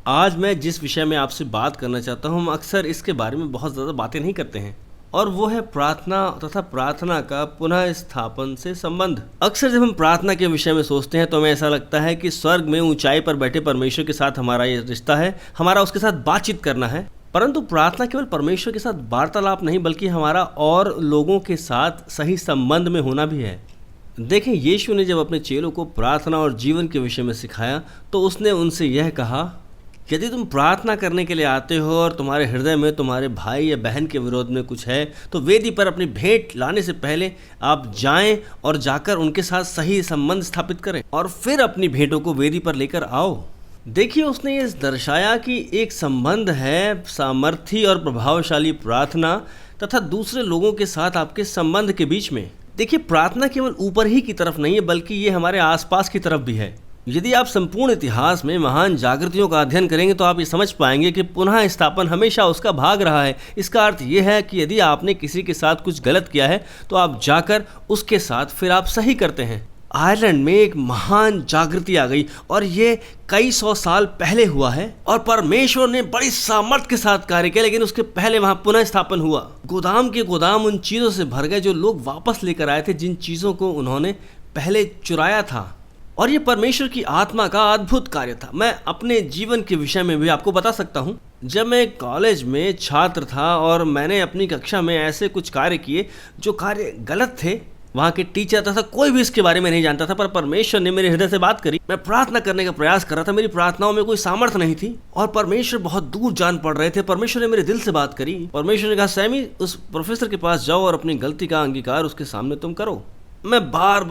आज मैं जिस विषय में आपसे बात करना चाहता हूँ, हम अक्सर इसके बारे में बहुत ज़्यादा बातें नहीं करते हैं और वो है प्रार्थना तथा प्रार्थना का पुनः स्थापन से संबंध। अक्सर जब हम प्रार्थना के विषय में सोचते हैं तो हमें ऐसा लगता है कि स्वर्ग में ऊंचाई पर बैठे परमेश्वर के साथ हमारा ये रिश्ता है, हमारा उसके साथ बातचीत करना है। परंतु प्रार्थना केवल परमेश्वर के साथ वार्तालाप नहीं, बल्कि हमारा और लोगों के साथ सही संबंध में होना भी है। देखें, यीशु ने जब अपने चेलों को प्रार्थना और जीवन के विषय में सिखाया तो उसने उनसे यह कहा, यदि तुम प्रार्थना करने के लिए आते हो और तुम्हारे हृदय में तुम्हारे भाई या बहन के विरोध में कुछ है, तो वेदी पर अपनी भेंट लाने से पहले आप जाएं और जाकर उनके साथ सही संबंध स्थापित करें और फिर अपनी भेंटों को वेदी पर लेकर आओ। देखिए, उसने ये दर्शाया कि एक संबंध है सामर्थी और प्रभावशाली प्रार्थना तथा दूसरे लोगों के साथ आपके संबंध के बीच में। देखिए, प्रार्थना केवल ऊपर ही की तरफ नहीं है, बल्कि ये हमारे आसपास की तरफ भी है। यदि आप संपूर्ण इतिहास में महान जागृतियों का अध्ययन करेंगे तो आप ये समझ पाएंगे कि पुनः स्थापन हमेशा उसका भाग रहा है। इसका अर्थ ये है कि यदि आपने किसी के साथ कुछ गलत किया है तो आप जाकर उसके साथ फिर आप सही करते हैं। आयरलैंड में एक महान जागृति आ गई और ये कई सौ साल पहले हुआ है और परमेश्वर ने बड़ी सामर्थ्य के साथ कार्य किया, लेकिन उसके पहले वहां पुनः स्थापन हुआ। गोदाम के गोदाम उन चीज़ों से भर गए जो लोग वापस लेकर आए थे, जिन चीज़ों को उन्होंने पहले चुराया था। और ये परमेश्वर की आत्मा का अद्भुत कार्य था। मैं अपने जीवन के विषय में भी आपको बता सकता हूँ। जब मैं कॉलेज में छात्र था और मैंने अपनी कक्षा में ऐसे कुछ कार्य किए जो कार्य गलत थे, वहाँ के टीचर तथा कोई भी इसके बारे में नहीं जानता था, पर परमेश्वर ने मेरे हृदय से बात करी। मैं प्रार्थना करने का प्रयास कर रहा था, मेरी प्रार्थनाओं में कोई सामर्थ्य नहीं थी और परमेश्वर बहुत दूर जान पड़ रहे थे। परमेश्वर ने मेरे दिल से बात करी। परमेश्वर ने कहा, सैमी, उस प्रोफेसर के पास जाओ और अपनी गलती का अंगीकार उसके सामने तुम करो। मैं बार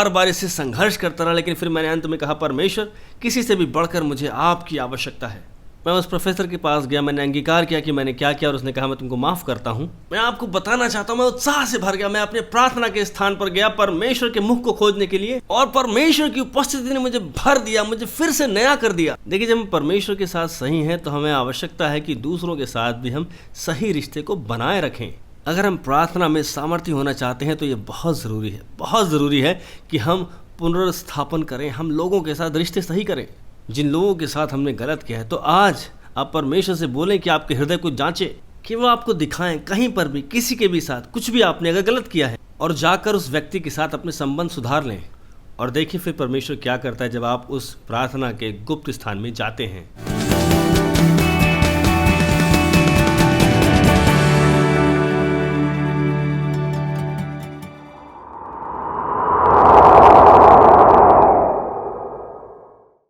बार इससे संघर्ष करता रहा, लेकिन फिर मैंने अंत में कहा, परमेश्वर, किसी से भी बढ़कर मुझे आपकी आवश्यकता है। मैं उस प्रोफेसर के पास गया, मैंने अंगीकार किया कि मैंने क्या किया और उसने कहा, मैं तुमको माफ़ करता हूँ। मैं आपको बताना चाहता हूँ, मैं उत्साह से भर गया। मैं अपने प्रार्थना के स्थान पर गया परमेश्वर के मुख को खोजने के लिए और परमेश्वर की उपस्थिति ने मुझे भर दिया, मुझे फिर से नया कर दिया। देखिए, जब हम परमेश्वर के साथ सही हैं तो हमें आवश्यकता है कि दूसरों के साथ भी हम सही रिश्ते को बनाए रखें। अगर हम प्रार्थना में सामर्थ्य होना चाहते हैं तो ये बहुत ज़रूरी है कि हम पुनर्स्थापन करें, हम लोगों के साथ रिश्ते सही करें। जिन लोगों के साथ हमने गलत किया है, तो आज आप परमेश्वर से बोलें कि आपके हृदय को जांचें, कि वो आपको दिखाएं कहीं पर भी किसी के भी साथ कुछ भी आपने अगर गलत किया है, और जाकर उस व्यक्ति के साथ अपने संबंध सुधार लें। और देखिए फिर परमेश्वर क्या करता है जब आप उस प्रार्थना के गुप्त स्थान में जाते हैं।